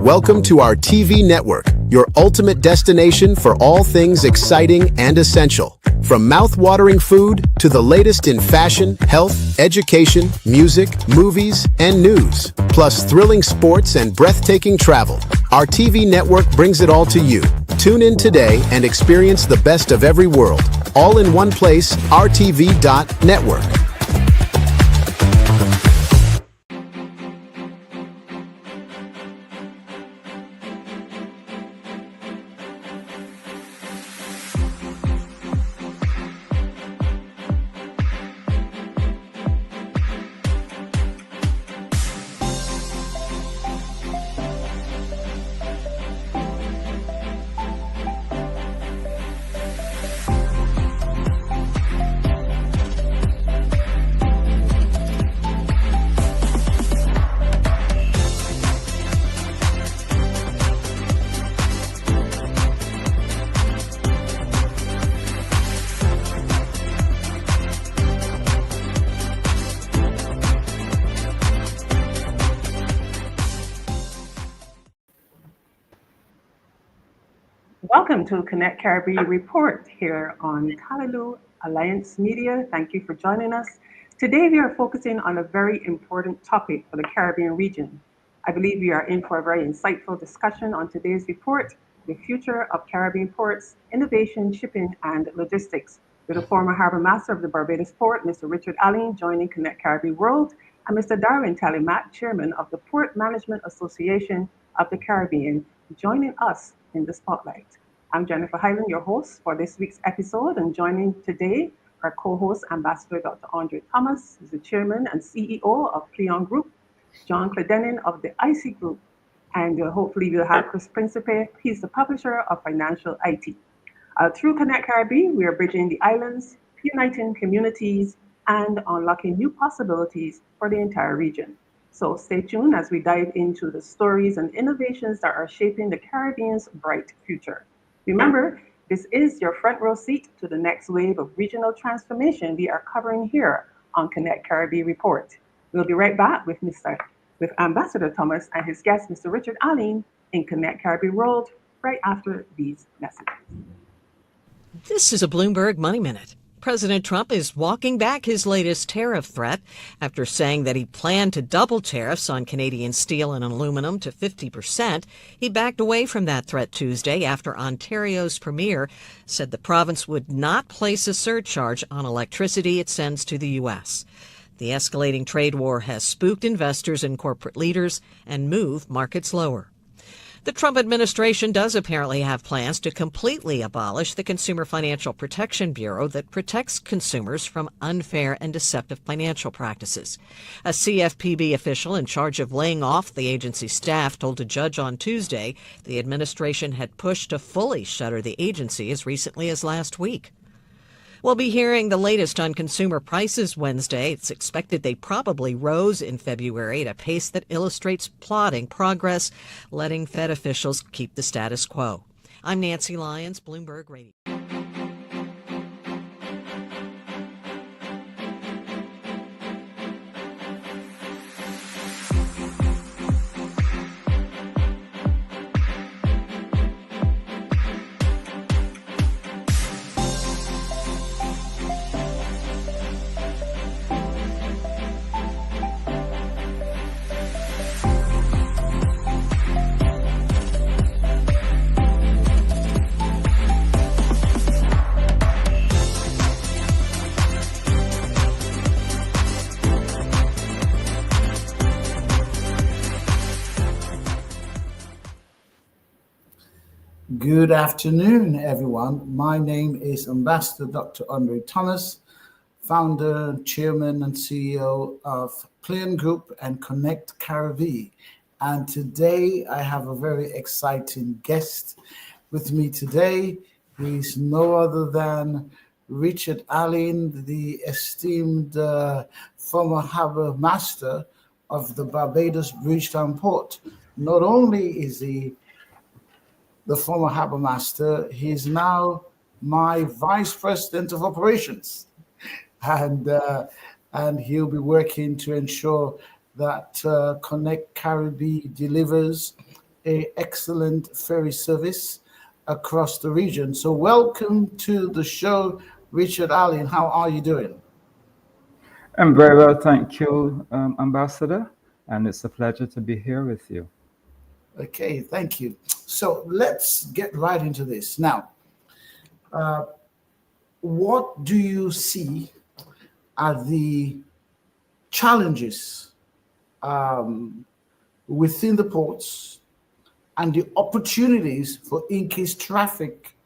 Welcome to our TV network, your ultimate destination for all things exciting and essential. From mouth-watering food to the latest in fashion, health, education, music, movies, and news, plus thrilling sports and breathtaking travel. Our TV network brings it all to you. Tune in today and experience the best of every world, all in one place, rtv.network. Welcome to Connect Caribbean Report here on Kalaloo Alliance Media. Thank you for joining us. Today we are focusing on a very important topic for the Caribbean region. I believe we are in for a very insightful discussion on today's report, the future of Caribbean ports, innovation, shipping, and logistics, with the former Harbour Master of the Barbados Port, Mr. Richard Allen, joining Connect Caribbean World, and Mr. Darwin Talimat, Chairman of the Port Management Association of the Caribbean, joining us in the spotlight. I'm Jennifer Hyland, your host for this week's episode, and joining today our co-host, Ambassador Dr. Andre Thomas, who's the Chairman and CEO of Cleon Group, John Cledenin of the IC Group, and hopefully we'll have Chris Principe. He's the publisher of Financial IT. Through Connect Caribbean, we are bridging the islands, uniting communities, and unlocking new possibilities for the entire region. So stay tuned as we dive into the stories and innovations that are shaping the Caribbean's bright future. Remember, this is your front row seat to the next wave of regional transformation we are covering here on Connect Caribbean Report. We'll be right back with Ambassador Thomas and his guest, Mr. Richard Allen, in Connect Caribbean World right after these messages. This is a Bloomberg Money Minute. President Trump is walking back his latest tariff threat after saying that he planned to double tariffs on Canadian steel and aluminum to 50%. He backed away from that threat Tuesday after Ontario's premier said the province would not place a surcharge on electricity it sends to the U.S. The escalating trade war has spooked investors and corporate leaders and moved markets lower. The Trump administration does apparently have plans to completely abolish the Consumer Financial Protection Bureau that protects consumers from unfair and deceptive financial practices. A CFPB official in charge of laying off the agency's staff told a judge on Tuesday the administration had pushed to fully shutter the agency as recently as last week. We'll be hearing the latest on consumer prices Wednesday. It's expected they probably rose in February at a pace that illustrates plodding progress, letting Fed officials keep the status quo. I'm Nancy Lyons, Bloomberg Radio. Good afternoon, everyone. My name is Ambassador Dr. Andre Thomas, founder, chairman, and CEO of Cleon Group and Connect Caribbean. And today I have a very exciting guest with me today. He's no other than Richard Allen, the esteemed former harbor master of the Barbados Bridgetown Port. Not only is he the former harbor master, he's now my vice president of operations, and he'll be working to ensure that Connect Caribe delivers a excellent ferry service across the region. So welcome to the show, Richard Allen. How are you doing? I'm very well, thank you, Ambassador, and it's a pleasure to be here with you. Okay, thank you. So let's get right into this. Now, what do you see are the challenges within the ports and the opportunities for increased traffic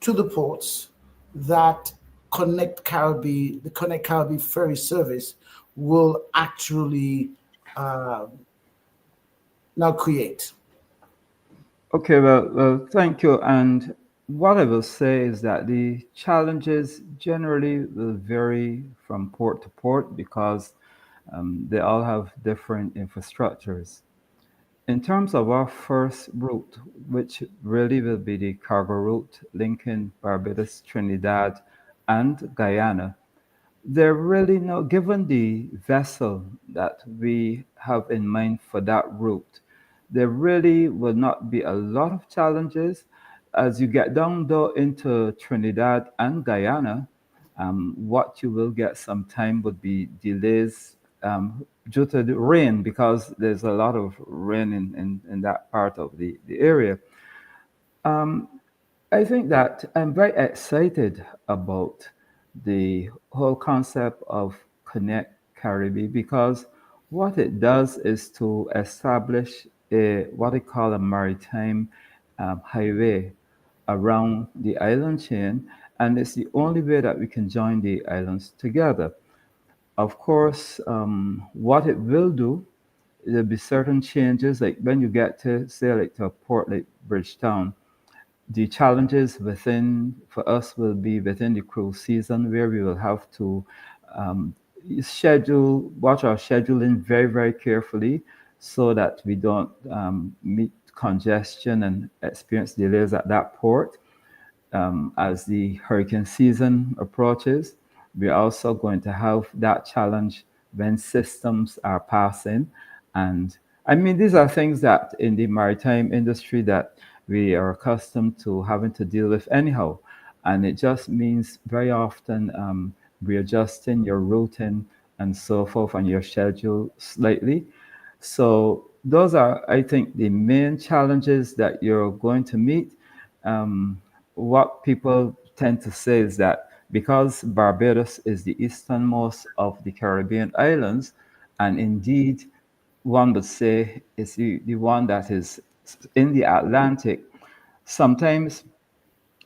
to the ports that the Connect Caribbean ferry service will actually uh, now create? Okay, well, thank you. And what I will say is that the challenges generally will vary from port to port because they all have different infrastructures. In terms of our first route, which really will be the cargo route linking Barbados, Trinidad, and Guyana, there really no, given the vessel that we have in mind for that route, there really will not be a lot of challenges. As you get down though into Trinidad and Guyana, what you will get sometime would be delays due to the rain because there's a lot of rain in that part of the area. Um, I think that I'm very excited about the whole concept of Connect Caribbean because what it does is to establish a what they call a maritime highway around the island chain, and it's the only way that we can join the islands together. Of course, what it will do, there'll be certain changes, like when you get to say like to a port like Bridgetown, the challenges within for us will be within the cruise season where we will have to um, watch our scheduling very carefully so that we don't meet congestion and experience delays at that port as the hurricane season approaches. We're also going to have that challenge when systems are passing. And I mean, these are things that in the maritime industry that we are accustomed to having to deal with anyhow. And it just means very often readjusting your routing and so forth on your schedule slightly. So those are, I think, the main challenges that you're going to meet. What people tend to say is that because Barbados is the easternmost of the Caribbean islands, and indeed one would say is the one that is in the Atlantic, sometimes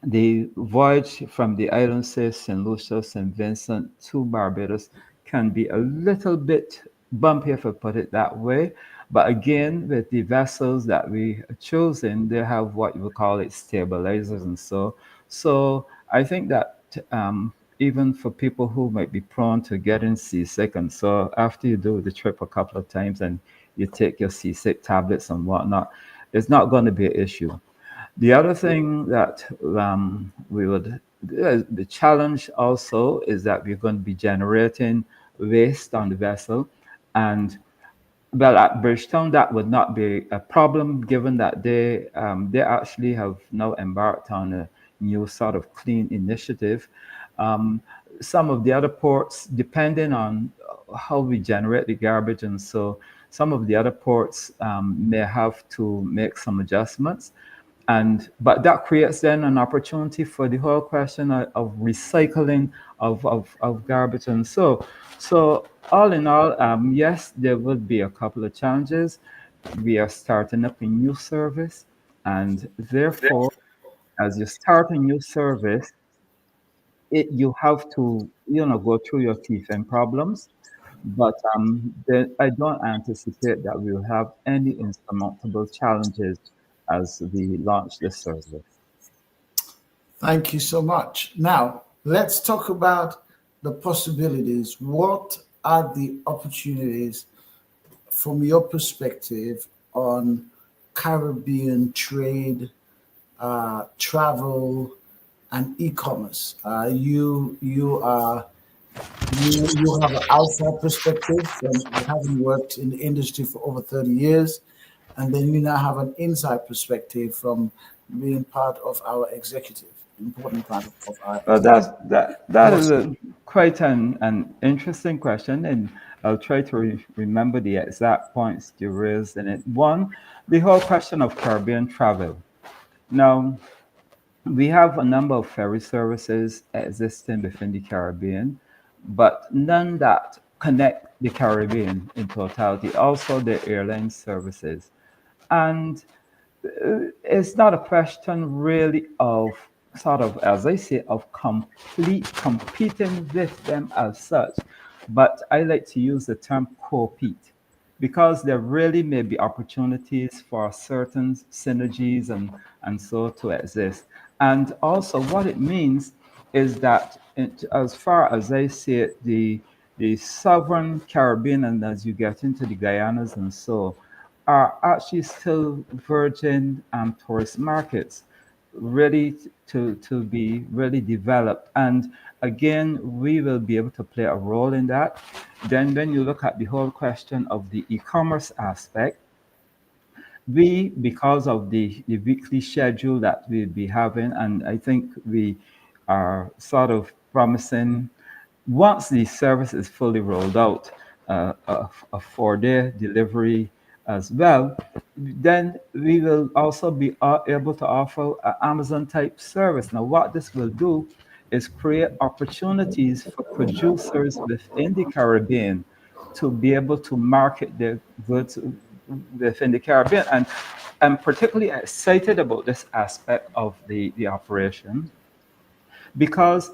the voyage from the island, say St. Lucia, St. Vincent to Barbados, can be a little bit bumpy, if I put it that way. But again, with the vessels that we are choosing, they have what you would call it stabilizers and so I think that even for people who might be prone to getting seasick, and so after you do the trip a couple of times and you take your seasick tablets and whatnot, it's not going to be an issue. The other thing that the challenge also is that we're going to be generating waste on the vessel. And well, at Bridgetown, that would not be a problem given that they actually have now embarked on a new sort of clean initiative. Um, some of the other ports, depending on how we generate the garbage, and so some of the other ports may have to make some adjustments. And but that creates then an opportunity for the whole question of recycling of garbage and so all in all, yes, there would be a couple of challenges. We are starting up a new service, and therefore as you start a new service, you have to go through your teeth and problems, but I don't anticipate that we'll have any insurmountable challenges as we launch this service. Thank you so much. Now, let's talk about the possibilities. What are the opportunities from your perspective on Caribbean trade, travel, and e-commerce? You have an outside perspective from having worked in the industry for over 30 years, And then you now have an inside perspective from being part of our executive, important part of our Well, executive. that is Awesome. quite an interesting question, and I'll try to remember the exact points you raised in it. One, the whole question of Caribbean travel. Now, we have a number of ferry services existing within the Caribbean, but none that connect the Caribbean in totality. Also, the airline services. And it's not a question really of sort of, as I say, of complete competing with them as such, but I like to use the term compete because there really may be opportunities for certain synergies and so to exist. And also what it means is that as far as I see it, the sovereign Caribbean, and as you get into the Guyanas and so, are actually still virgin tourist markets, ready to be really developed. And again, we will be able to play a role in that. Then when you look at the whole question of the e-commerce aspect, we, because of the weekly schedule that we'll be having, and I think we are sort of promising once the service is fully rolled out, a 4-day delivery as well, then we will also be able to offer an Amazon type service. Now, what this will do is create opportunities for producers within the Caribbean to be able to market their goods within the Caribbean. And I'm particularly excited about this aspect of the operation because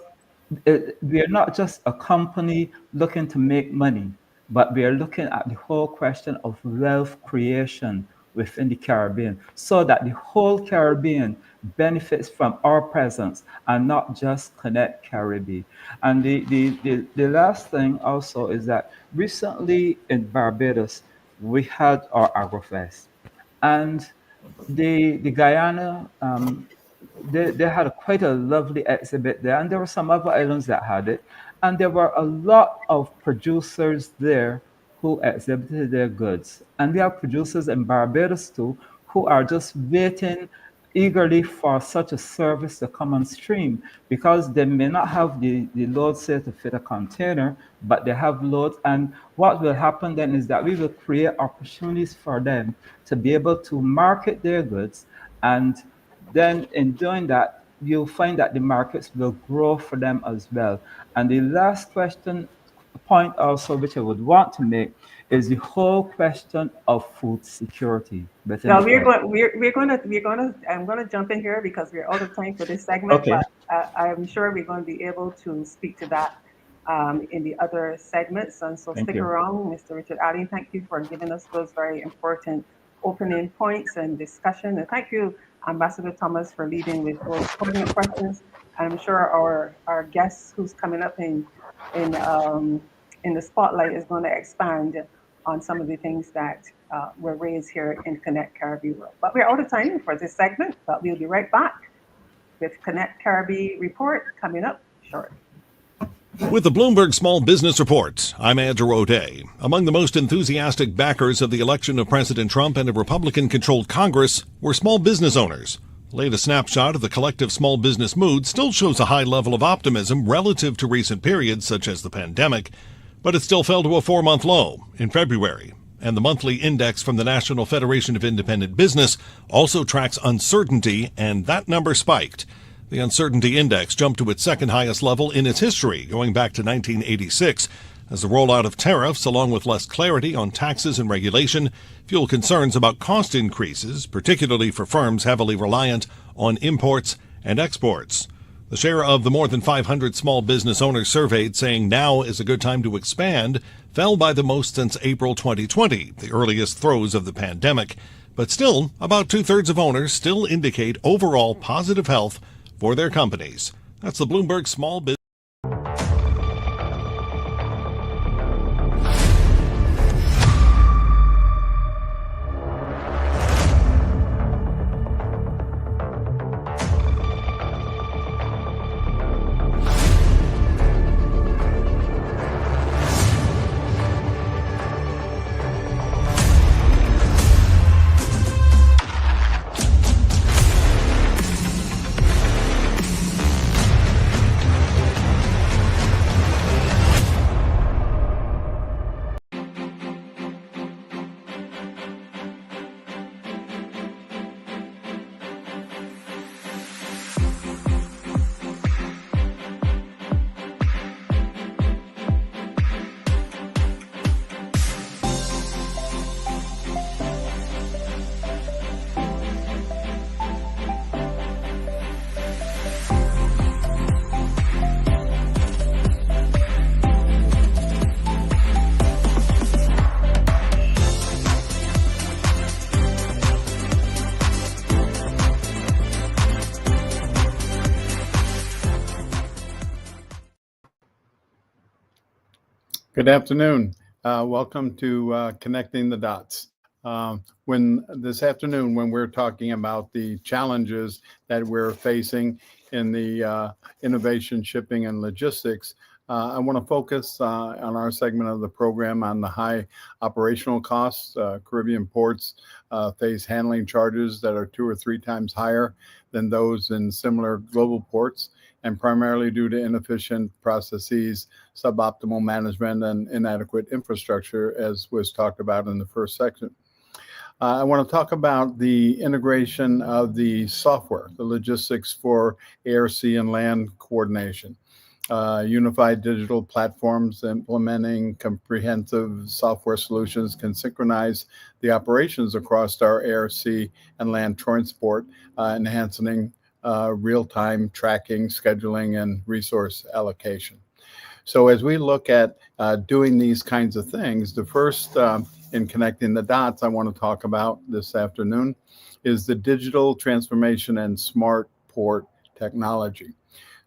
we are not just a company looking to make money, but we are looking at the whole question of wealth creation within the Caribbean so that the whole Caribbean benefits from our presence and not just Connect Caribe. And the last thing also is that recently in Barbados, we had our AgroFest. And the Guyana, they had quite a lovely exhibit there, and there were some other islands that had it, and there were a lot of producers there who exhibited their goods. And we have producers in Barbados too who are just waiting eagerly for such a service to come on stream because they may not have the load say to fit a container, but they have loads. And what will happen then is that we will create opportunities for them to be able to market their goods. And then in doing that, you'll find that the markets will grow for them as well. And the last point also, which I would want to make, is the whole question of food security within Now the country. I'm gonna jump in here because we're out of time for this segment, Okay, but I'm sure we're going to be able to speak to that in the other segments. And so thank stick you. around, Mr. Richard Allen. Thank you for giving us those very important opening points and discussion. And thank you, Ambassador Thomas, for leading with those pertinent questions. I'm sure our guest who's coming up in um, in the spotlight is going to expand on some of the things that were raised here in Connect Caribbean World. But we're out of time for this segment, but we'll be right back with Connect Caribbean Report coming up shortly. With the Bloomberg Small Business Report, I'm Andrew O'Day. Among the most enthusiastic backers of the election of President Trump and a Republican-controlled Congress were small business owners. The latest snapshot of the collective small business mood still shows a high level of optimism relative to recent periods such as the pandemic, but it still fell to a 4-month low in February. And the monthly index from the National Federation of Independent Business also tracks uncertainty, and that number spiked. The uncertainty index jumped to its second highest level in its history, going back to 1986, as the rollout of tariffs, along with less clarity on taxes and regulation, fuel concerns about cost increases, particularly for firms heavily reliant on imports and exports. The share of the more than 500 small business owners surveyed saying now is a good time to expand fell by the most since April 2020, the earliest throes of the pandemic. But still, about 2/3 of owners still indicate overall positive health for their companies. That's the Bloomberg Small Business. Good afternoon. Welcome to Connecting the Dots. When this afternoon, when we're talking about the challenges that we're facing in the innovation, shipping, and logistics, I want to focus on our segment of the program on the high operational costs. Caribbean ports face handling charges that are 2 or 3 times higher than those in similar global ports, and primarily due to inefficient processes, suboptimal management, and inadequate infrastructure, as was talked about in the first section. I want to talk about the integration of the software, the logistics for air, sea, and land coordination. Unified digital platforms implementing comprehensive software solutions can synchronize the operations across our air, sea, and land transport, enhancing real-time tracking, scheduling, and resource allocation. So as we look at doing these kinds of things, the first in connecting the dots I want to talk about this afternoon is the digital transformation and smart port technology.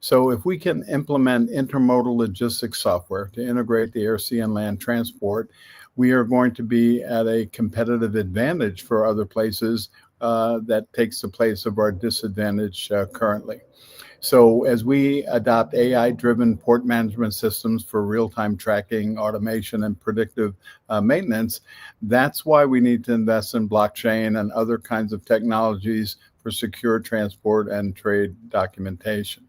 So if we can implement intermodal logistics software to integrate the air, sea, and land transport, we are going to be at a competitive advantage for other places that takes the place of our disadvantage currently. So as we adopt AI-driven port management systems for real-time tracking, automation, and predictive maintenance, that's why we need to invest in blockchain and other kinds of technologies for secure transport and trade documentation.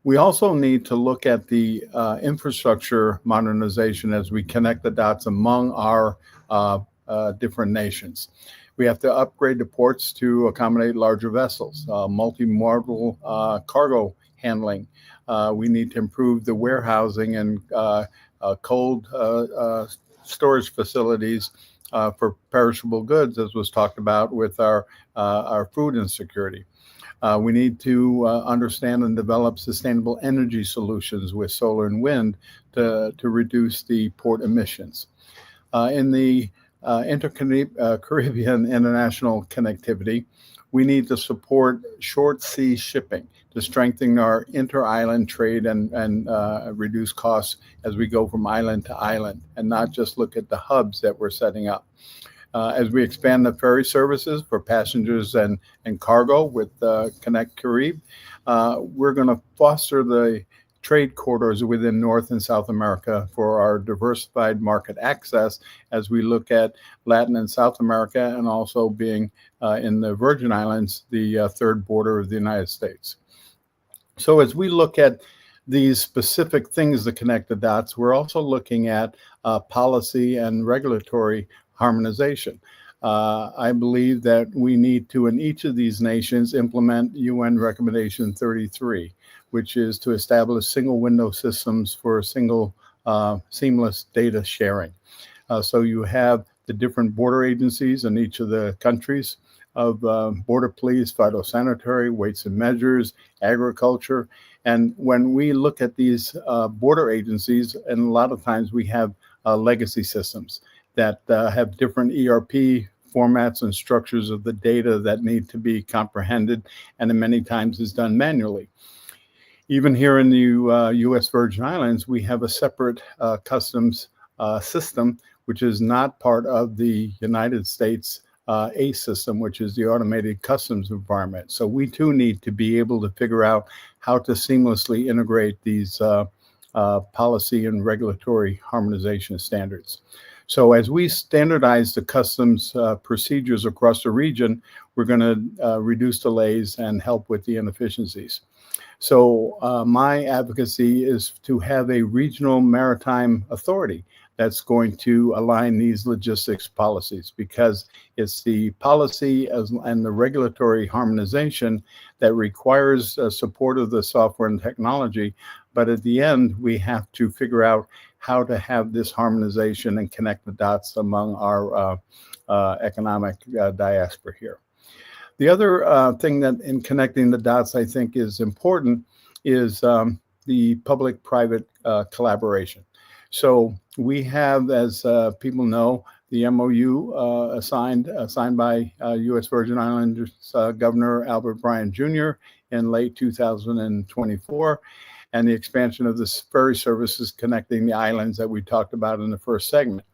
We also need to look at the infrastructure modernization as we connect the dots among our different nations. We have to upgrade the ports to accommodate larger vessels, multimodal cargo handling. We need to improve the warehousing and cold storage facilities for perishable goods, as was talked about with our food insecurity. We need to understand and develop sustainable energy solutions with solar and wind to reduce the port emissions. In the Caribbean international connectivity, we need to support short sea shipping to strengthen our inter-island trade and reduce costs as we go from island to island, and not just look at the hubs that we're setting up. As we expand the ferry services for passengers and cargo with Connect Caribe, we're going to foster the trade corridors within North and South America for our diversified market access as we look at Latin and South America, and also being in the Virgin Islands, the third border of the United States. So as we look at these specific things that connect the dots, we're also looking at policy and regulatory harmonization. I believe that we need to, in each of these nations, implement UN Recommendation 33, which is to establish single window systems for single seamless data sharing. So you have the different border agencies in each of the countries of border police, phytosanitary, weights and measures, agriculture. And when we look at these border agencies, and a lot of times we have legacy systems that have different ERP formats and structures of the data that need to be comprehended, and in many times is done manually. Even here in the U.S. Virgin Islands, we have a separate customs system, which is not part of the United States ACE system, which is the automated customs environment. So we too need to be able to figure out how to seamlessly integrate these policy and regulatory harmonization standards. So as we standardize the customs procedures across the region, we're going to reduce delays and help with the inefficiencies. So my advocacy is to have a regional maritime authority that's going to align these logistics policies, because it's the policy and the regulatory harmonization that requires support of the software and technology. But at the end, we have to figure out how to have this harmonization and connect the dots among our economic diaspora here. The other thing that in connecting the dots I think is important is the public-private collaboration. So we have, as people know, the MOU signed by U.S. Virgin Islands Governor Albert Bryan Jr. in late 2024. and the expansion of the ferry services connecting the islands that we talked about in the first segment.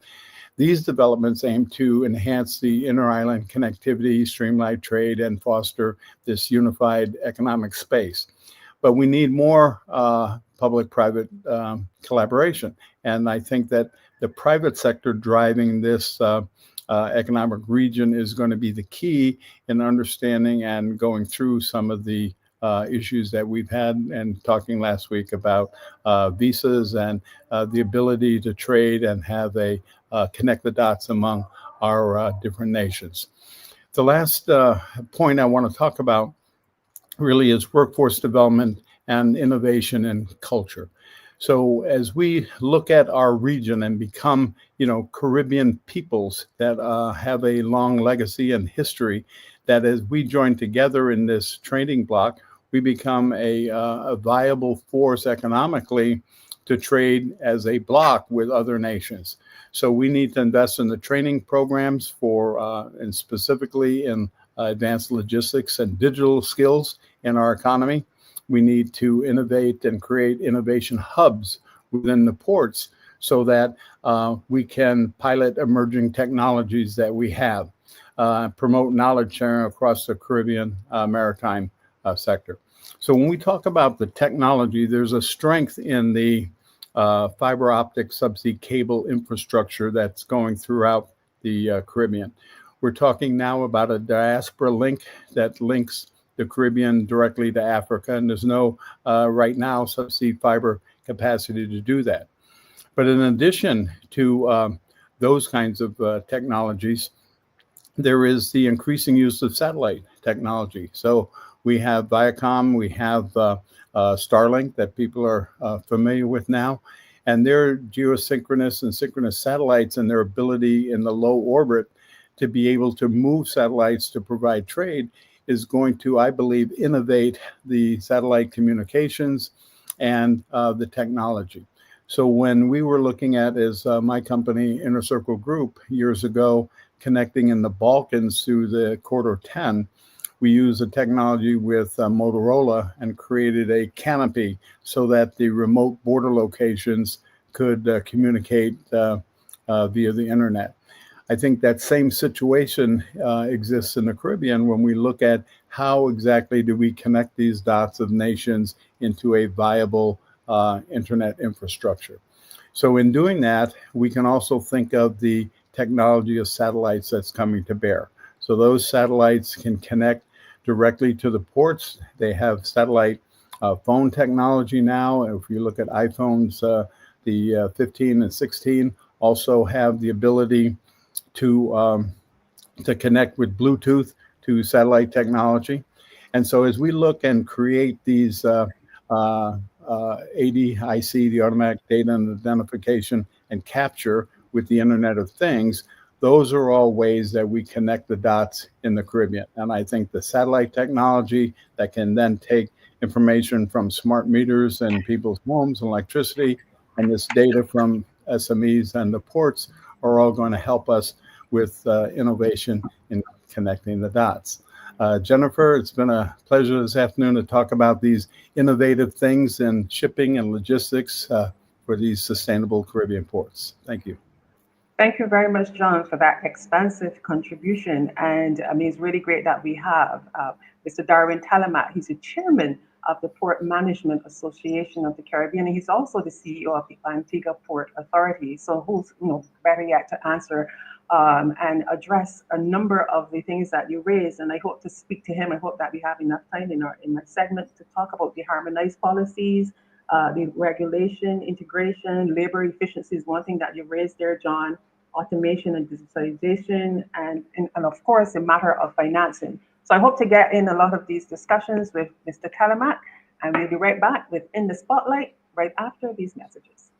These developments aim to enhance the inter-island connectivity, streamline trade, and foster this unified economic space. But we need more public-private collaboration. And I think that the private sector driving this economic region is going to be the key in understanding and going through some of the issues that we've had and talking last week about visas and the ability to trade and have a connect the dots among our different nations. The last point I want to talk about really is workforce development and innovation and culture. So as we look at our region and become, Caribbean peoples that have a long legacy and history, that as we join together in this trading bloc, we become a viable force economically to trade as a bloc with other nations. So we need to invest in the training programs for, and specifically in advanced logistics and digital skills in our economy. We need to innovate and create innovation hubs within the ports so that we can pilot emerging technologies that we have, promote knowledge sharing across the Caribbean maritime sector. So when we talk about the technology, there's a strength in the fiber optic subsea cable infrastructure that's going throughout the Caribbean. We're talking now about a diaspora link that links the Caribbean directly to Africa, and there's no right now subsea fiber capacity to do that. But in addition to those kinds of technologies, there is the increasing use of satellite technology. So we have Viacom, we have Starlink that people are familiar with now, and their geosynchronous and synchronous satellites and their ability in the low orbit to be able to move satellites to provide trade is going to, I believe, innovate the satellite communications and the technology. So when we were looking at, as my company, Inner Circle Group, years ago, connecting in the Balkans through the Corridor 10, we used a technology with Motorola and created a canopy so that the remote border locations could communicate via the internet. I think that same situation exists in the Caribbean when we look at how exactly do we connect these dots of nations into a viable internet infrastructure. So in doing that, we can also think of the technology of satellites that's coming to bear. So those satellites can connect directly to the ports. They have satellite phone technology now. If you look at iPhones, the 15 and 16 also have the ability to connect with Bluetooth to satellite technology. And so as we look and create these ADIC, the automatic data and identification and capture with the Internet of Things, those are all ways that we connect the dots in the Caribbean. And I think the satellite technology that can then take information from smart meters and people's homes and electricity, and this data from SMEs and the ports are all going to help us with innovation in connecting the dots. Jennifer, it's been a pleasure this afternoon to talk about these innovative things in shipping and logistics for these sustainable Caribbean ports. Thank you. Thank you very much, John, for that expansive contribution. And it's really great that we have Mr. Darwin Talamat. He's the chairman of the Port Management Association of the Caribbean. And he's also the CEO of the Antigua Port Authority. So who's better yet to answer and address a number of the things that you raised. And I hope to speak to him. I hope that we have enough time in my segment to talk about the harmonized policies, the regulation, integration, labor efficiency is one thing that you raised there, John, automation and digitalization, and of course, a matter of financing. So I hope to get in a lot of these discussions with Mr. Talamat, and we'll be right back with In the Spotlight right after these messages.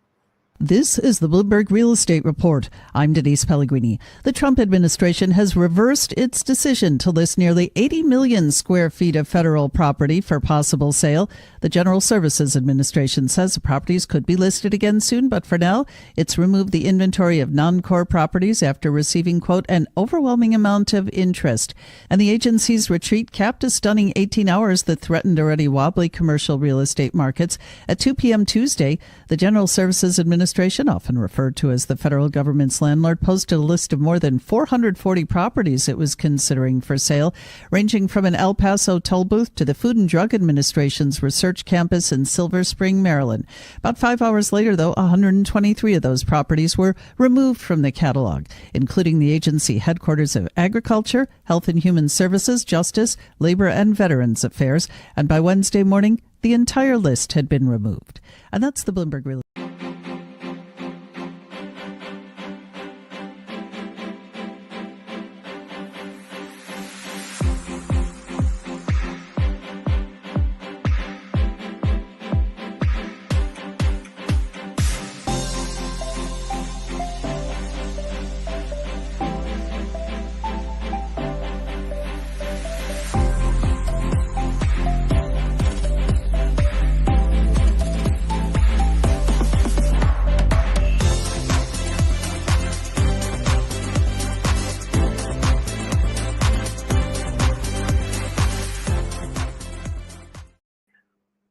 This is the Bloomberg Real Estate Report. I'm Denise Pellegrini. The Trump administration has reversed its decision to list nearly 80 million square feet of federal property for possible sale. The General Services Administration says the properties could be listed again soon, but for now, it's removed the inventory of non-core properties after receiving, quote, an overwhelming amount of interest. And the agency's retreat capped a stunning 18 hours that threatened already wobbly commercial real estate markets. At 2 p.m. Tuesday, the General Services Administration, often referred to as the federal government's landlord, posted a list of more than 440 properties it was considering for sale, ranging from an El Paso toll booth to the Food and Drug Administration's research campus in Silver Spring, Maryland. About 5 hours later, though, 123 of those properties were removed from the catalog, including the agency headquarters of Agriculture, Health and Human Services, Justice, Labor and Veterans Affairs, and by Wednesday morning, the entire list had been removed. And that's the Bloomberg Real.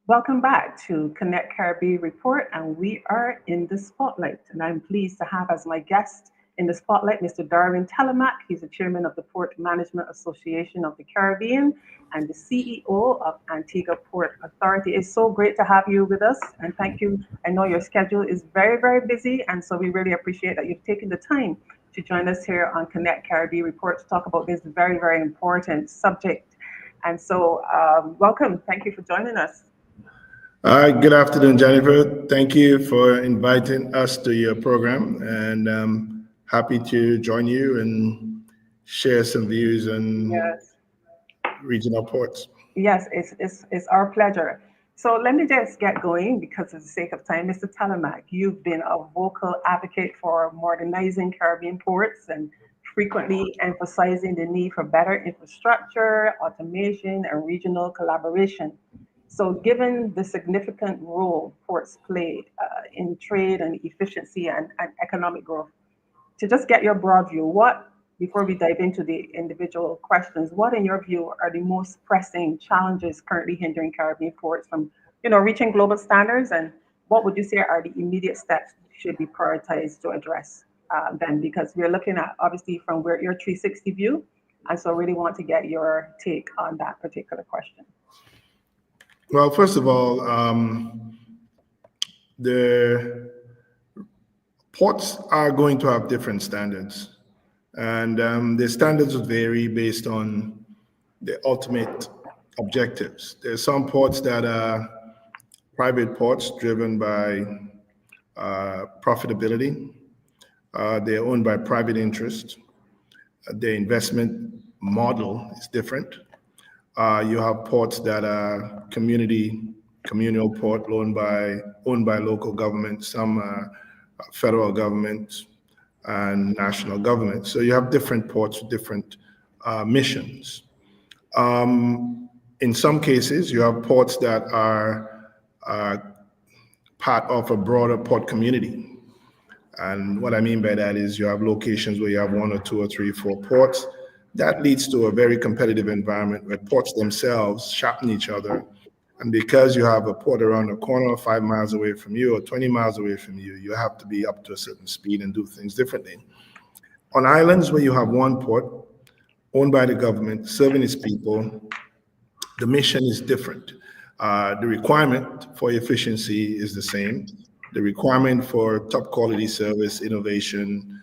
Welcome back to Connect Caribbean Report, and we are in the spotlight. And I'm pleased to have as my guest in the spotlight Mr. Darwin Telemack. He's the chairman of the Port Management Association of the Caribbean and the CEO of Antigua Port Authority. It's so great to have you with us, and thank you. I know your schedule is very, very busy, and so we really appreciate that you've taken the time to join us here on Connect Caribbean Report to talk about this very, very important subject. And so welcome. Thank you for joining us. Good afternoon, Jennifer. Thank you for inviting us to your program, and I'm happy to join you and share some views on regional ports. Yes, it's our pleasure. So let me just get going because of the sake of time. Mr. Telemack, you've been a vocal advocate for modernizing Caribbean ports and frequently emphasizing the need for better infrastructure, automation, and regional collaboration. So given the significant role ports played in trade and efficiency and economic growth, to just get your broad view, before we dive into the individual questions, what in your view are the most pressing challenges currently hindering Caribbean ports from, reaching global standards? And what would you say are the immediate steps should be prioritized to address them? Because we're looking at, obviously, from your 360 view. And so I really want to get your take on that particular question. Well, first of all, the ports are going to have different standards, and the standards will vary based on the ultimate objectives. There are some ports that are private ports driven by profitability. They're owned by private interests. Their investment model is different. You have ports that are communal port owned by local government, some federal government and national government. So you have different ports with different missions. In some cases, you have ports that are part of a broader port community. And what I mean by that is you have locations where you have 1 or 2 or 3, 4 ports. That leads to a very competitive environment where ports themselves sharpen each other. And because you have a port around the corner, 5 miles away from you or 20 miles away from you, you have to be up to a certain speed and do things differently. On islands where you have one port owned by the government, serving its people, the mission is different. The requirement for efficiency is the same. The requirement for top quality service, innovation,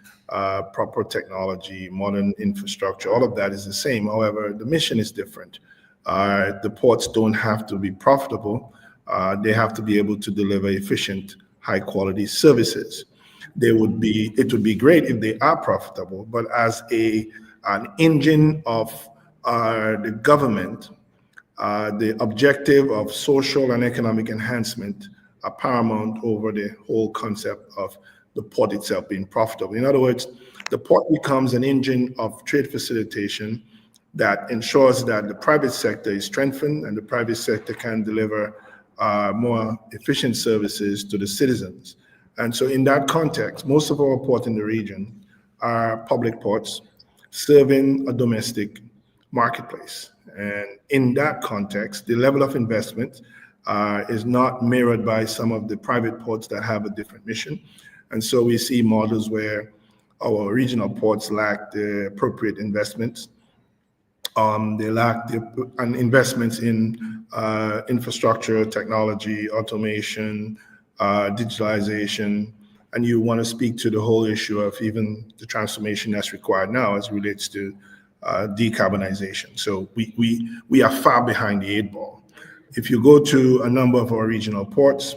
proper technology, modern infrastructure, all of that is the same. However, the mission is different. The ports don't have to be profitable. They have to be able to deliver efficient, high quality services. It would be great if they are profitable, but as an engine of the government, the objective of social and economic enhancement are paramount over the whole concept of the port itself being profitable. In other words, the port becomes an engine of trade facilitation that ensures that the private sector is strengthened and the private sector can deliver more efficient services to the citizens. And so in that context, most of our ports in the region are public ports serving a domestic marketplace. And in that context, the level of investment is not mirrored by some of the private ports that have a different mission. And so we see models where our regional ports lack the appropriate investments. They lack the investments in infrastructure, technology, automation, digitalization, and you want to speak to the whole issue of even the transformation that's required now as it relates to decarbonization. So we are far behind the 8 ball. If you go to a number of our regional ports,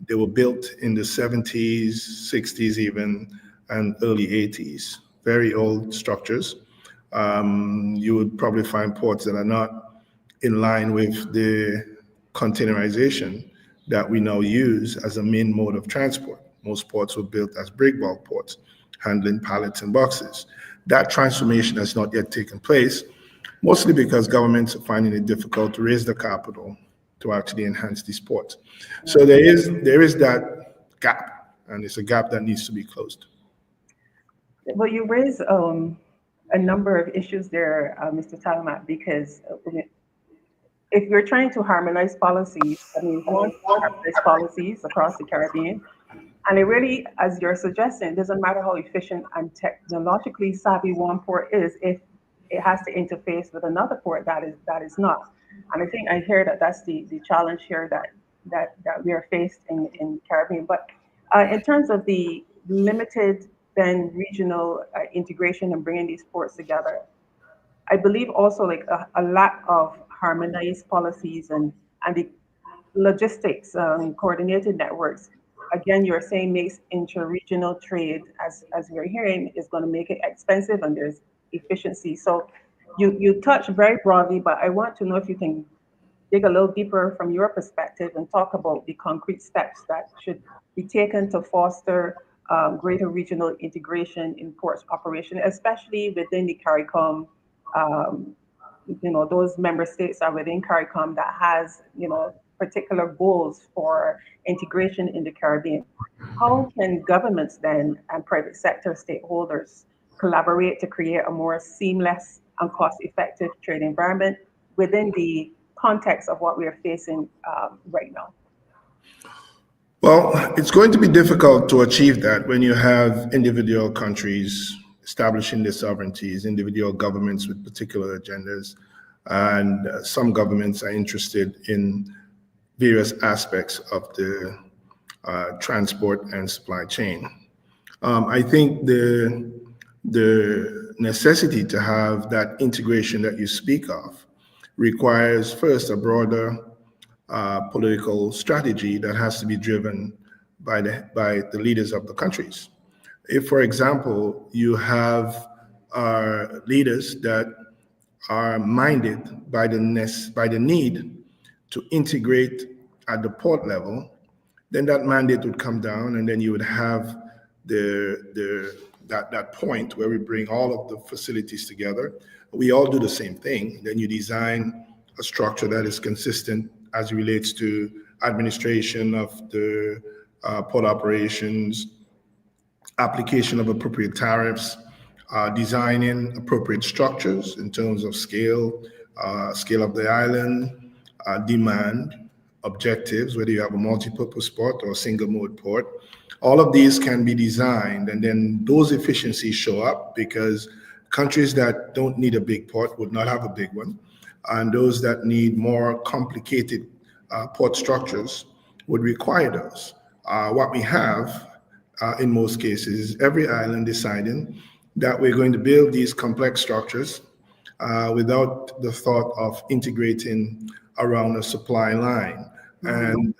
they were built in the 70s, 60s even, and early 80s. Very old structures. You would probably find ports that are not in line with the containerization that we now use as a main mode of transport. Most ports were built as break bulk ports, handling pallets and boxes. That transformation has not yet taken place, mostly because governments are finding it difficult to raise the capital to actually enhance these ports. So there is that gap, and it's a gap that needs to be closed. Well, you raise a number of issues there, Mr. Talamat, because if you're trying to harmonize policies, I mean, who wants to harmonize policies across the Caribbean? And it really, as you're suggesting, it doesn't matter how efficient and technologically savvy one port is if it has to interface with another port that is not. And I think I hear that that's the challenge here that we are faced in Caribbean. But in terms of the limited then regional integration and bringing these ports together, I believe also like a lack of harmonized policies and the logistics, coordinated networks. Again, you're saying makes inter-regional trade, as we're hearing, is going to make it expensive and there's efficiency. So you touch very broadly, but I want to know if you can dig a little deeper from your perspective and talk about the concrete steps that should be taken to foster greater regional integration in ports operation, especially within the CARICOM. Those member states are within CARICOM that has, particular goals for integration in the Caribbean. How can governments then and private sector stakeholders collaborate to create a more seamless and cost-effective trade environment within the context of what we are facing right now? Well, it's going to be difficult to achieve that when you have individual countries establishing their sovereignties, individual governments with particular agendas, and some governments are interested in various aspects of the transport and supply chain. I think the necessity to have that integration that you speak of requires first a broader political strategy that has to be driven by the leaders of the countries. If, for example, you have leaders that are minded by the need to integrate at the port level, then that mandate would come down, and then you would have that point where we bring all of the facilities together. We all do the same thing. Then you design a structure that is consistent as it relates to administration of the port operations, application of appropriate tariffs, designing appropriate structures in terms of scale of the island, demand, objectives, whether you have a multi-purpose port or a single mode port. All of these can be designed, and then those efficiencies show up because countries that don't need a big port would not have a big one, and those that need more complicated port structures would require those. What we have in most cases is every island deciding that we're going to build these complex structures without the thought of integrating around a supply line. And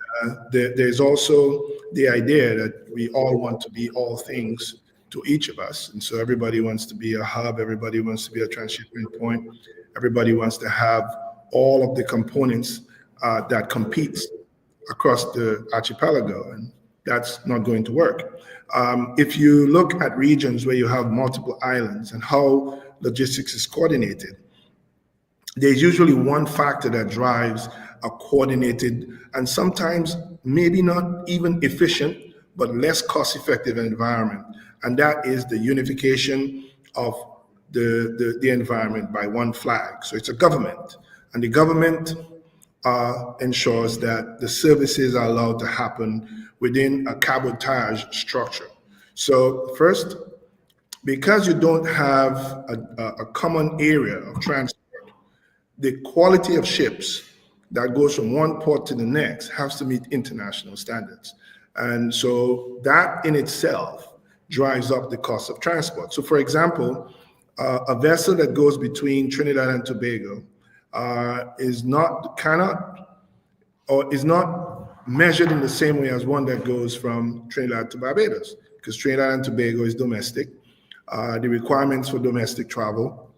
there's also the idea that we all want to be all things to each of us. And so everybody wants to be a hub, everybody wants to be a transshipment point, everybody wants to have all of the components that competes across the archipelago, and that's not going to work. If you look at regions where you have multiple islands and how logistics is coordinated, there's usually one factor that drives a coordinated and sometimes maybe not even efficient, but less cost-effective environment. And that is the unification of the environment by one flag. So it's a government, and the government ensures that the services are allowed to happen within a cabotage structure. So first, because you don't have a common area of transport, the quality of ships that goes from one port to the next has to meet international standards. And so that in itself drives up the cost of transport. So for example, a vessel that goes between Trinidad and Tobago is not measured in the same way as one that goes from Trinidad to Barbados, because Trinidad and Tobago is domestic. The requirements for domestic travel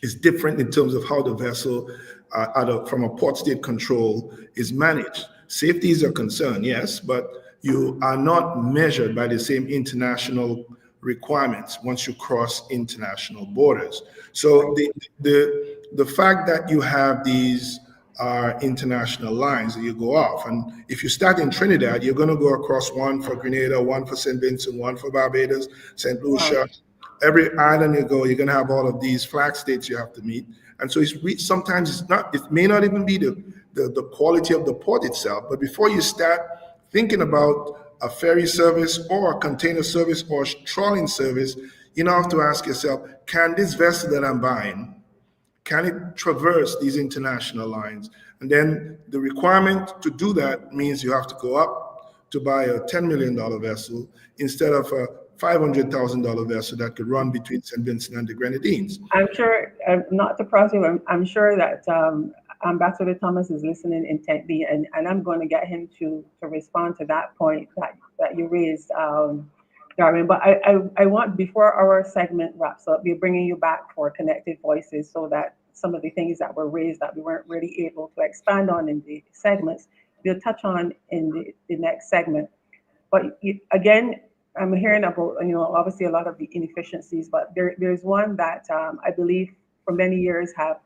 is different in terms of how the vessel from a port state control is managed. Safety is a concern, yes, but you are not measured by the same international requirements once you cross international borders. So the fact that you have these international lines that you go off, and if you start in Trinidad, you're going to go across one for Grenada, one for St. Vincent, one for Barbados, St. Lucia. Every island you go, you're going to have all of these flag states you have to meet. And so sometimes it may not even be the quality of the port itself, but before you start thinking about a ferry service or a container service or trawling service, you now have to ask yourself, can this vessel that I'm buying, can it traverse these international lines? And then the requirement to do that means you have to go up to buy a $10 million vessel instead of a $500,000 vessel that could run between St. Vincent and the Grenadines. I'm sure, not to cross you, I'm sure that Ambassador Thomas is listening intently, and I'm going to get him to respond to that point that you raised, Darwin. But I want, before our segment wraps up, we're bringing you back for Connected Voices so that some of the things that were raised that we weren't really able to expand on in the segments, we'll touch on in the next segment. But again, I'm hearing about, obviously a lot of the inefficiencies, but there's one that I believe for many years have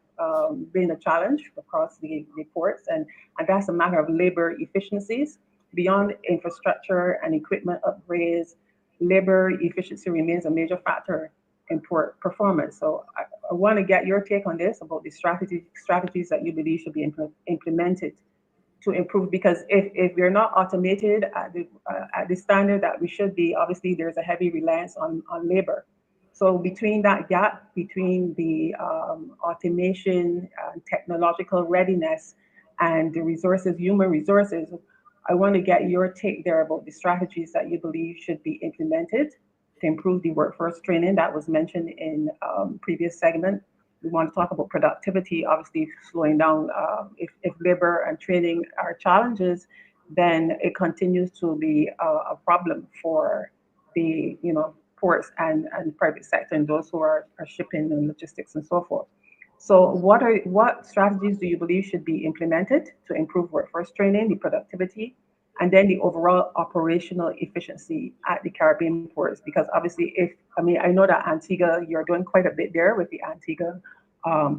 been a challenge across the ports, and that's a matter of labor efficiencies. Beyond infrastructure and equipment upgrades, labor efficiency remains a major factor in port performance. So I want to get your take on this, about the strategies that you believe should be implemented to improve, because if we're not automated at the standard that we should be, obviously there's a heavy reliance on labor. So between that gap between the automation and technological readiness and the resources, human resources, I want to get your take there about the strategies that you believe should be implemented to improve the workforce training that was mentioned in previous segment. We want to talk about productivity, obviously slowing down. If labor and training are challenges, then it continues to be a problem for the ports and private sector and those who are shipping and logistics and so forth. So what strategies do you believe should be implemented to improve workforce training, the productivity, and then the overall operational efficiency at the Caribbean ports? Because obviously, I know that Antigua, you're doing quite a bit there with the Antigua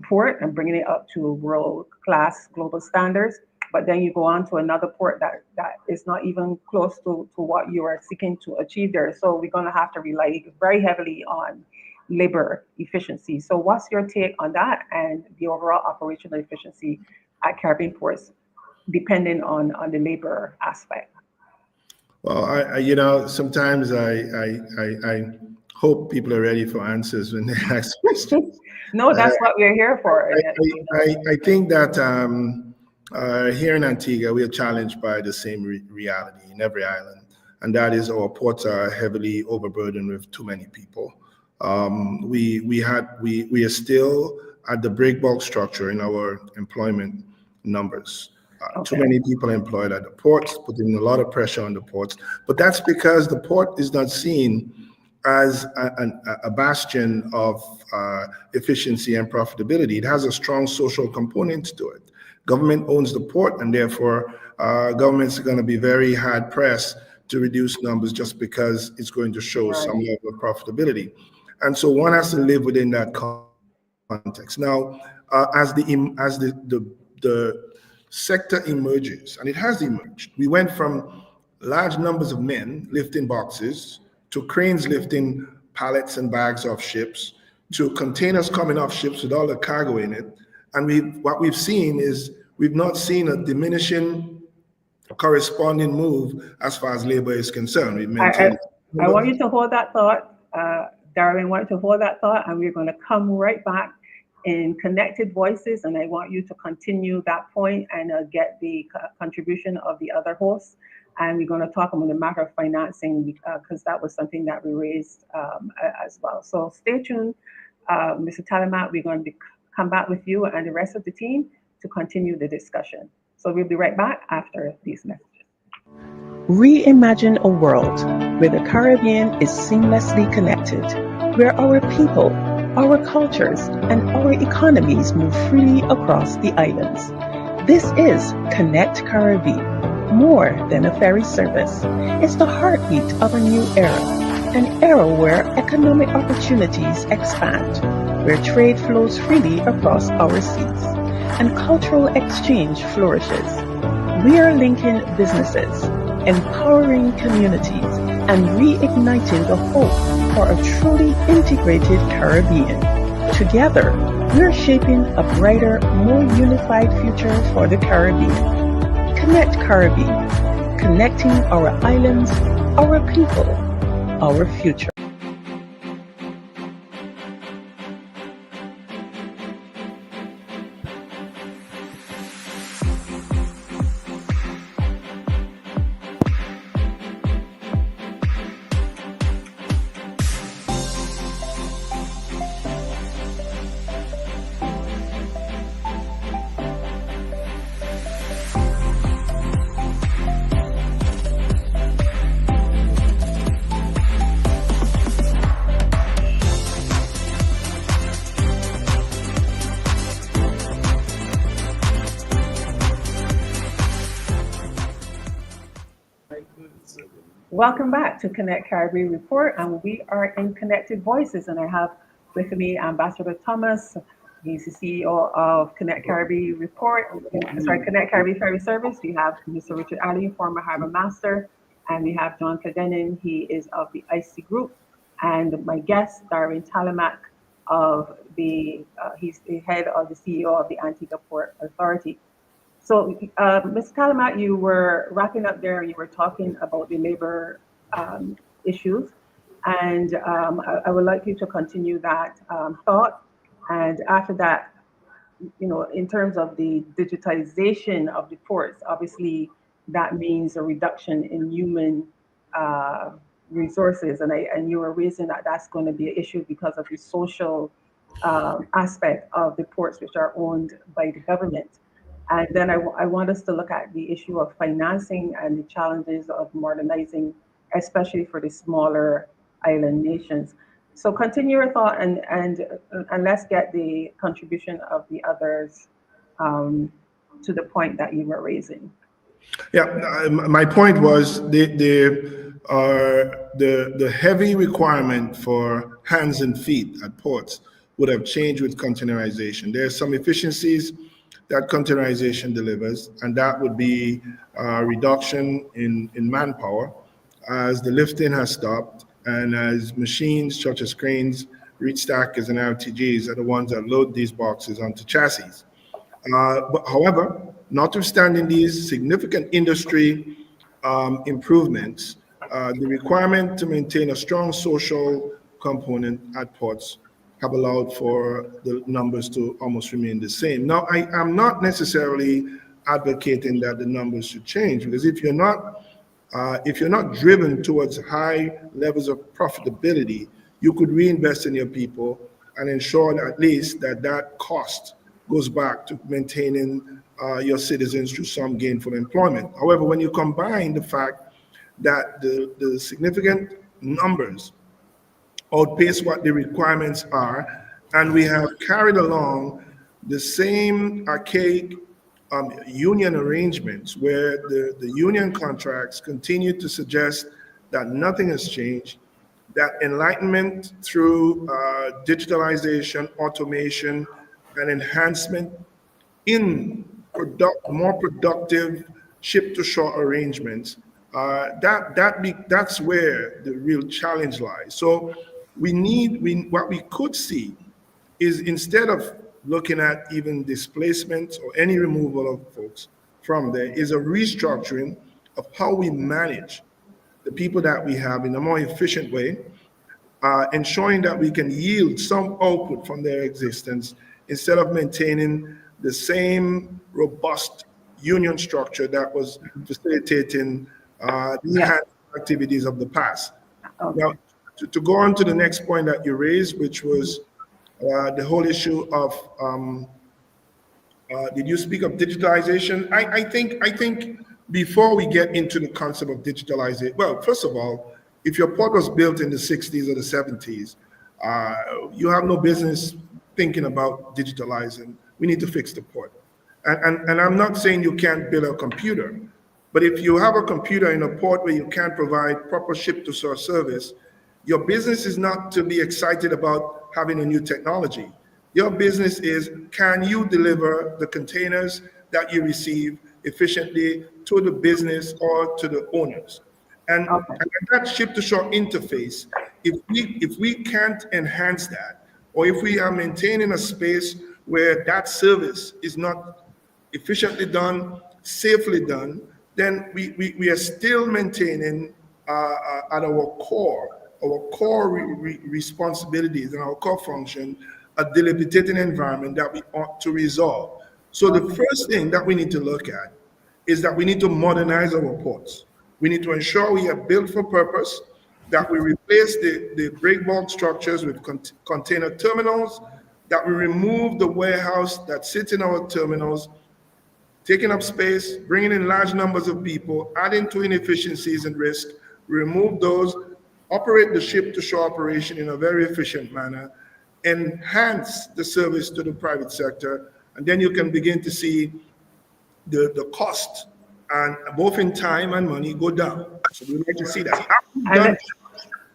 port and bringing it up to world-class global standards. But then you go on to another port that is not even close to what you are seeking to achieve there. So we're going to have to rely very heavily on labor efficiency. So what's your take on that and the overall operational efficiency at Caribbean ports, depending on the labor aspect? Well, sometimes I hope people are ready for answers when they ask questions. No, that's what we're here for. I think that here in Antigua, we are challenged by the same reality in every island, and that is our ports are heavily overburdened with too many people. We are still at the breakbulk structure in our employment numbers. Too many people employed at the ports, putting a lot of pressure on the ports. But that's because the port is not seen as a bastion of efficiency and profitability. It has a strong social component to it. Government owns the port, and therefore governments are going to be very hard pressed to reduce numbers just because it's going to show Right. some level of profitability. And so one has to live within that context. Now, as the sector emerges, and it has emerged, we went from large numbers of men lifting boxes to cranes lifting pallets and bags off ships to containers coming off ships with all the cargo in it. And what we've seen is we've not seen a diminishing corresponding move as far as labor is concerned. We've I, maintained. I want you to hold that thought. Darwin, want you to hold that thought, and we're going to come right back in Connected Voices, and I want you to continue that point and get the contribution of the other hosts. And we're going to talk about the matter of financing because that was something that we raised as well. So stay tuned, Mr. Talamat. We're going to come back with you and the rest of the team to continue the discussion. So we'll be right back after these messages. Reimagine a world where the Caribbean is seamlessly connected, where our people, our cultures, and our economies move freely across the islands. This is Connect Caribe, more than a ferry service. It's the heartbeat of a new era, an era where economic opportunities expand, where trade flows freely across our seas, and cultural exchange flourishes. We are linking businesses, empowering communities, and reigniting the hope for a truly integrated Caribbean. Together, we're shaping a brighter, more unified future for the Caribbean. Connect Caribbean, connecting our islands, our people, our future. Welcome back to Connect Caribbean Report, and we are in Connected Voices, and I have with me Ambassador Thomas. He's the CEO of Connect Caribbean Connect Caribbean Ferry Service. We have Mr. Richard Ali, former Harbor Master, and we have John Clendenin. He is of the IC Group, and my guest, Darwin Talamat, he's the head of the CEO of the Antigua Port Authority. So, Ms. Talamat, you were wrapping up there. You were talking about the labor issues, and I would like you to continue that thought. And after that, in terms of the digitization of the ports, obviously that means a reduction in human resources, and you were raising that that's going to be an issue because of the social aspect of the ports, which are owned by the government. And then I want us to look at the issue of financing and the challenges of modernizing, especially for the smaller island nations. So continue your thought, and let's get the contribution of the others to the point that you were raising. Yeah, my point was the heavy requirement for hands and feet at ports would have changed with containerization. There are some efficiencies that containerization delivers, and that would be a reduction in manpower as the lifting has stopped and as machines such as cranes, reach stackers, and RTGs are the ones that load these boxes onto chassis. But however, notwithstanding these significant industry improvements, the requirement to maintain a strong social component at ports have allowed for the numbers to almost remain the same. Now, I am not necessarily advocating that the numbers should change, because if you're not driven towards high levels of profitability, you could reinvest in your people and ensure that at least that cost goes back to maintaining your citizens through some gainful employment. However, when you combine the fact that the significant numbers outpace what the requirements are, and we have carried along the same archaic union arrangements where the union contracts continue to suggest that nothing has changed, that enlightenment through digitalization, automation, and enhancement in more productive ship-to-shore arrangements, that's where the real challenge lies. So what we could see is, instead of looking at even displacement or any removal of folks from there, is a restructuring of how we manage the people that we have in a more efficient way, ensuring that we can yield some output from their existence instead of maintaining the same robust union structure that was facilitating the Yeah. activities of the past. Now, Okay. to go on to the next point that you raised, which was the whole issue of did you speak of digitalization? I think before we get into the concept of digitalization, well, first of all, if your port was built in the 60s or the 70s, you have no business thinking about digitalizing. We need to fix the port. And I'm not saying you can't build a computer, but if you have a computer in a port where you can't provide proper ship-to-shore service, your business is not to be excited about having a new technology. Your business is, can you deliver the containers that you receive efficiently to the business or to the owners? Okay. And that ship-to-shore interface, if we can't enhance that, or if we are maintaining a space where that service is not efficiently done, safely done, then we are still maintaining at our core responsibilities and our core function, a dilapidating environment that we ought to resolve. So the first thing that we need to look at is that we need to modernize our ports. We need to ensure we are built for purpose, that we replace the breakbulk structures with container terminals, that we remove the warehouse that sits in our terminals, taking up space, bringing in large numbers of people, adding to inefficiencies and risk, remove those, operate the ship-to-shore operation in a very efficient manner, enhance the service to the private sector, and then you can begin to see the cost, and both in time and money, go down. So we like to see that. After you've done that,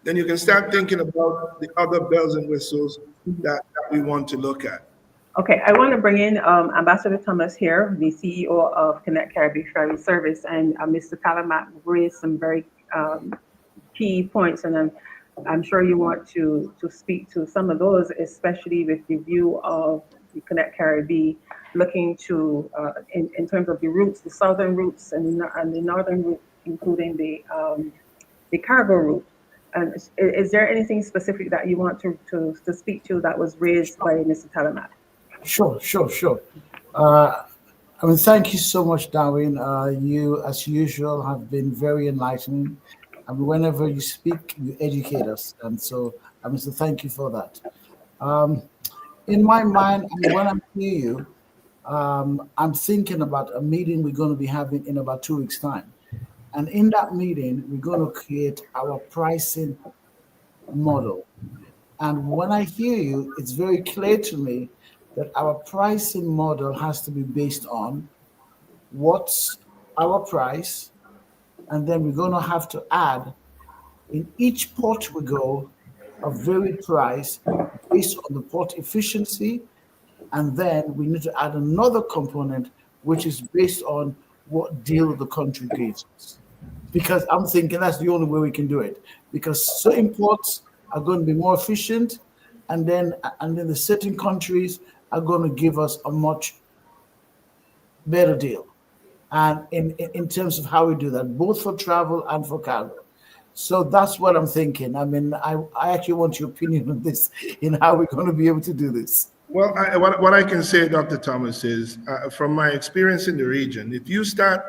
then you can start thinking about the other bells and whistles that we want to look at. Okay, I want to bring in Ambassador Thomas here, the CEO of Connect Caribbean Ferry Service, and Mr. Talamat raised some very key points, and I'm sure you want to speak to some of those, especially with the view of the Connect Caribbean looking to, in terms of the routes, the southern routes and the northern route, including the cargo route. And is there anything specific that you want to speak to that was raised by Mr. Talamat? Sure. Thank you so much, Darwin. You, as usual, have been very enlightening. Whenever you speak, you educate us. And so, thank you for that. In my mind, when I hear you, I'm thinking about a meeting we're going to be having in about 2 weeks' time. And in that meeting, we're going to create our pricing model. And when I hear you, it's very clear to me that our pricing model has to be based on what's our price, and then we're going to have to add in each port we go a varied price based on the port efficiency, and then we need to add another component which is based on what deal the country gives us. Because I'm thinking that's the only way we can do it. Because certain ports are going to be more efficient, and then the certain countries are going to give us a much better deal. And in terms of how we do that, both for travel and for cargo. So that's what I'm thinking. I actually want your opinion on this, in how we're going to be able to do this. Well, what I can say, Dr. Thomas, is from my experience in the region, if you start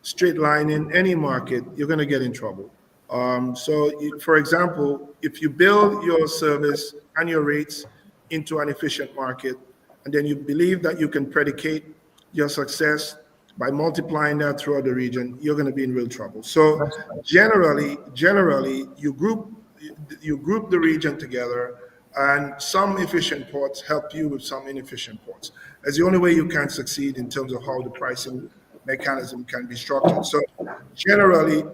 straight lining any market, you're going to get in trouble. For example, if you build your service and your rates into an efficient market, and then you believe that you can predicate your success by multiplying that throughout the region, you're going to be in real trouble. So generally, you group the region together, And some efficient ports help you with some inefficient ports. That's the only way you can succeed in terms of how the pricing mechanism can be structured. So generally,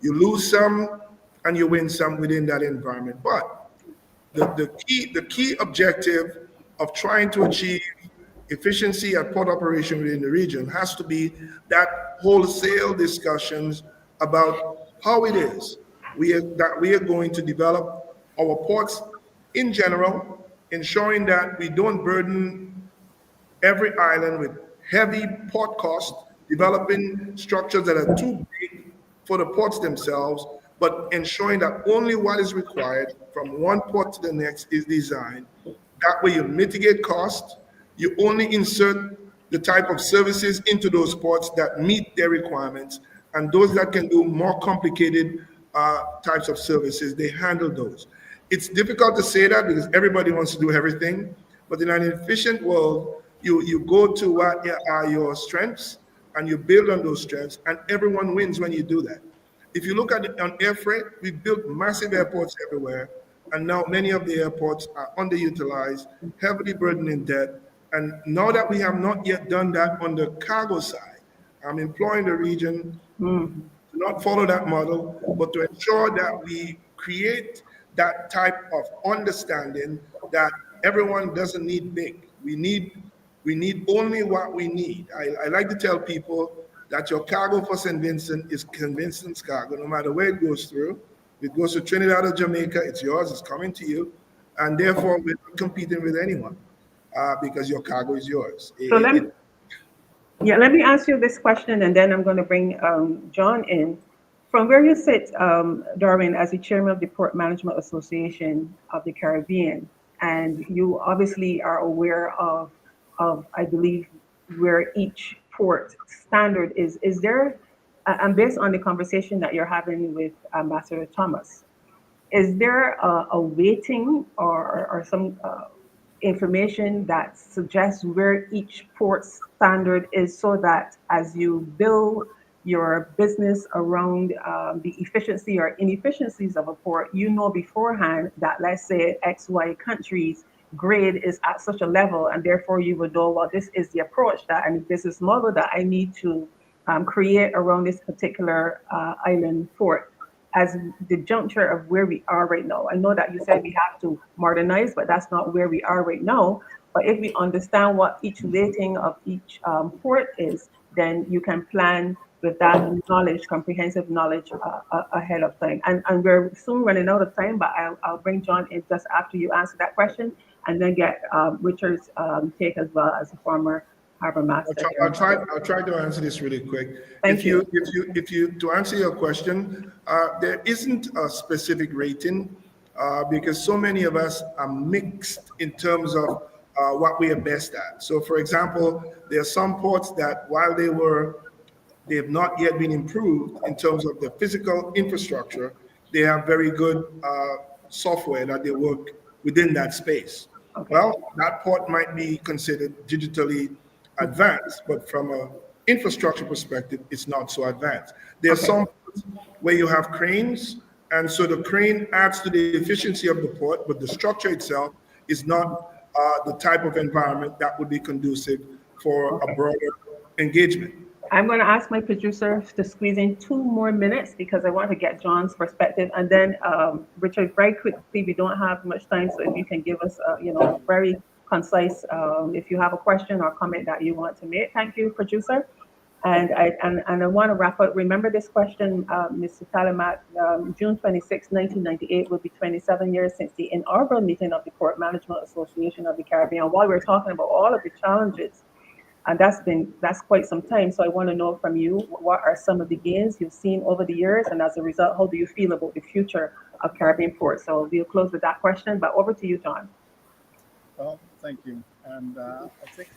you lose some and you win some within that environment. But the key objective of trying to achieve efficiency at port operation within the region has to be that wholesale discussions about how it is that we are going to develop our ports in general, ensuring that we don't burden every island with heavy port costs, developing structures that are too big for the ports themselves, but ensuring that only what is required from one port to the next is designed. That way you mitigate costs, you only insert the type of services into those ports that meet their requirements, and those that can do more complicated types of services, they handle those. It's difficult to say that because everybody wants to do everything, but in an efficient world, you go to what are your strengths and you build on those strengths, and everyone wins when you do that. If you look at it on air freight, we built massive airports everywhere, and now many of the airports are underutilized, heavily burdened in debt. And now that we have not yet done that on the cargo side, I'm imploring the region to not follow that model, but to ensure that we create that type of understanding that everyone doesn't need big. We need only what we need. I like to tell people that your cargo for St. Vincent is St. Vincent's cargo, no matter where it goes through. If it goes to Trinidad or Jamaica, it's yours, it's coming to you. And therefore, we're not competing with anyone because your cargo is yours. So let me ask you this question, and then I'm going to bring John in. From where you sit, Darwin, as the chairman of the Port Management Association of the Caribbean, and you obviously are aware of I believe, where each port standard is there, and based on the conversation that you're having with Ambassador Thomas, is there a weighting or some information that suggests where each port standard is so that as you build your business around the efficiency or inefficiencies of a port, you know beforehand that, let's say, XY countries grade is at such a level, and therefore you would know, well, this is the approach that and business model that I need to create around this particular island port as the juncture of where we are right now. I know that you said we have to modernize, but that's not where we are right now. But if we understand what each rating of each port is, then you can plan with that knowledge, comprehensive knowledge ahead of time. And we're soon running out of time, but I'll bring John in just after you answer that question, and then get Richard's take as well as a former harbor master. I'll try to answer this really quick. Thank you. If you to answer your question, there isn't a specific rating because so many of us are mixed in terms of what we are best at. So, for example, there are some ports that while they have not yet been improved in terms of the physical infrastructure, they have very good software that they work within that space. Okay. Well, that port might be considered digitally advanced, but from an infrastructure perspective, it's not so advanced. There are some ports where you have cranes, and so the crane adds to the efficiency of the port, but the structure itself is not the type of environment that would be conducive for a broader engagement. I'm going to ask my producer to squeeze in 2 more minutes because I want to get John's perspective, and then Richard, very quickly, we don't have much time, so if you can give us, very concise, if you have a question or comment that you want to make. Thank you, producer. And I want to wrap up. Remember this question, Mr. Talamat, June 26, 1998 will be 27 years since the inaugural meeting of the Port Management Association of the Caribbean. While we're talking about all of the challenges, and that's quite some time. So I want to know from you, what are some of the gains you've seen over the years? And as a result, how do you feel about the future of Caribbean ports? So we'll close with that question, but over to you, John. Well, thank you. And I think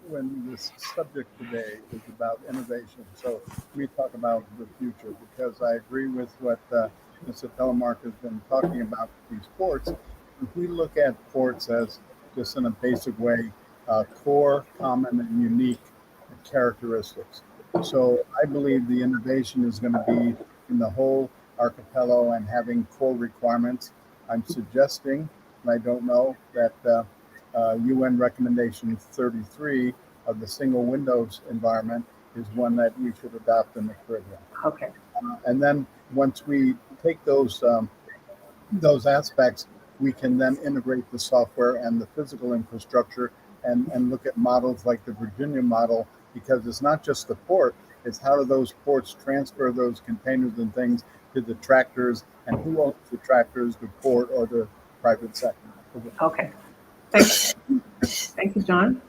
when this subject today is about innovation, so let me talk about the future, because I agree with what Mr. Telemark has been talking about these ports. If we look at ports as just in a basic way, core, common, and unique characteristics. So I believe the innovation is going to be in the whole archipelago and having core requirements. I'm suggesting and I don't know, that UN Recommendation 33 of the single windows environment is one that we should adopt in the Caribbean. Okay. And then once we take those aspects, we can then integrate the software and the physical infrastructure and look at models like the Virginia model, because it's not just the port, it's how do those ports transfer those containers and things to the tractors, and who owns the tractors, the port or the private sector. Okay. Thank you, John.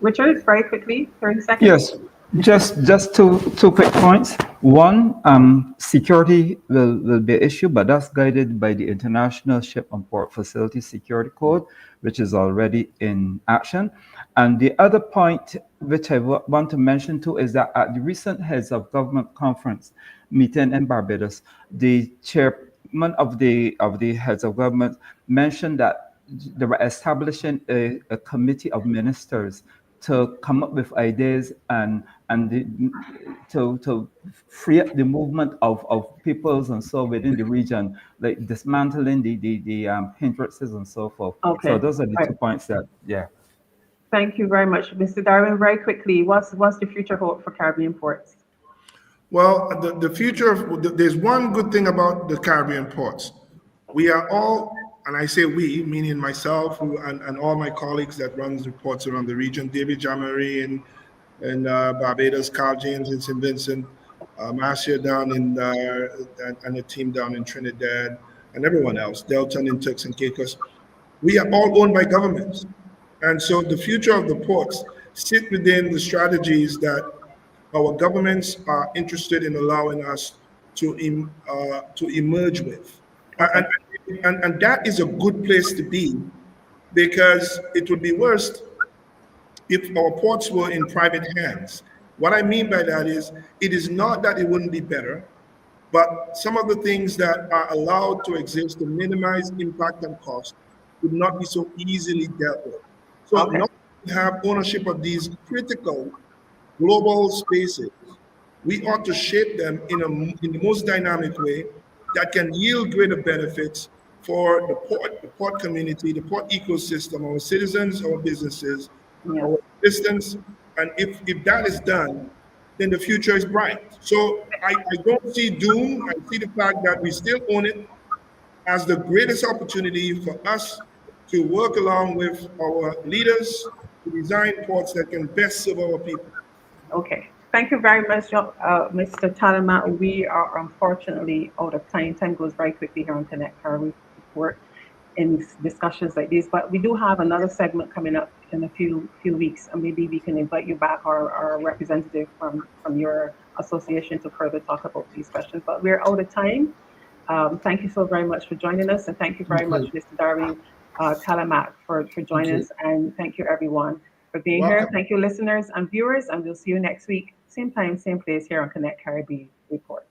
Richard, very quickly, 30 seconds. Yes, just two quick points. One, security will be an issue, but that's guided by the International Ship and Port Facility Security Code, which is already in action. And the other point which I want to mention too is that at the recent Heads of Government Conference meeting in Barbados, the chairman of the Heads of Government mentioned that they were establishing a committee of ministers to come up with ideas and to free up the movement of peoples and so within the region, like dismantling the hindrances and so forth. Okay. So those are the 2 points that, yeah. Thank you very much. Mr. Darwin, very quickly, what's the future hope for Caribbean ports? Well, the future, there's one good thing about the Caribbean ports. We are all, and I say we, meaning myself and all my colleagues that runs the ports around the region, David Jamari in Barbados, Carl James in St. Vincent, Marcia down in, and the team down in Trinidad, and everyone else, Delton in Turks and Caicos. We are all owned by governments. And so the future of the ports sit within the strategies that our governments are interested in allowing us to emerge with. And that is a good place to be, because it would be worse if our ports were in private hands. What I mean by that is, it is not that it wouldn't be better, but some of the things that are allowed to exist to minimize impact and cost would not be so easily dealt with. So now we have ownership of these critical global spaces. We ought to shape them in the most dynamic way that can yield greater benefits for the port community, the port ecosystem, our citizens, our businesses, our distance. And if that is done, then the future is bright. So I don't see doom. I see the fact that we still own it as the greatest opportunity for us to work along with our leaders to design ports that can best serve our people. Okay. Thank you very much, Mr. Talamat. We are unfortunately out of time. Time goes very quickly here on Connect Caribbean Report in discussions like these, but we do have another segment coming up in a few weeks, and maybe we can invite you back, or our representative from your association, to further talk about these questions. But we're out of time. Thank you so very much for joining us, and thank you very much, Mr. Darwin Talamat, for joining us, and thank you everyone for being here. Thank you, listeners and viewers, and we'll see you next week, same time, same place, here on Connect Caribbean Report.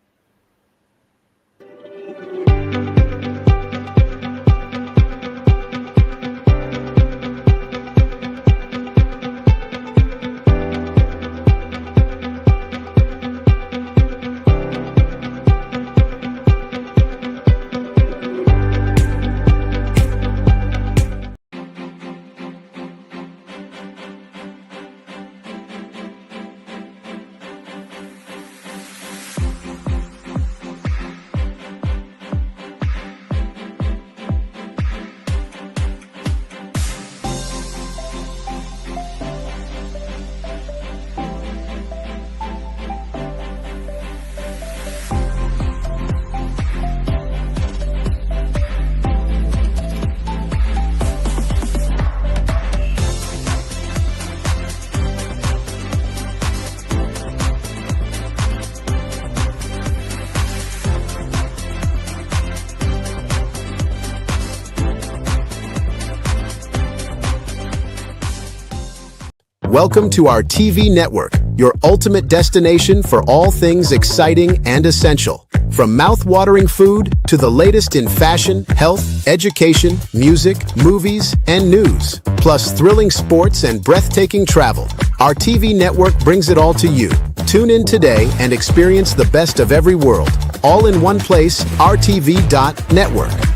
Welcome to our TV network, your ultimate destination for all things exciting and essential. From mouth-watering food to the latest in fashion, health, education, music, movies, and news, plus thrilling sports and breathtaking travel, our TV network brings it all to you. Tune in today and experience the best of every world, all in one place, rtv.network.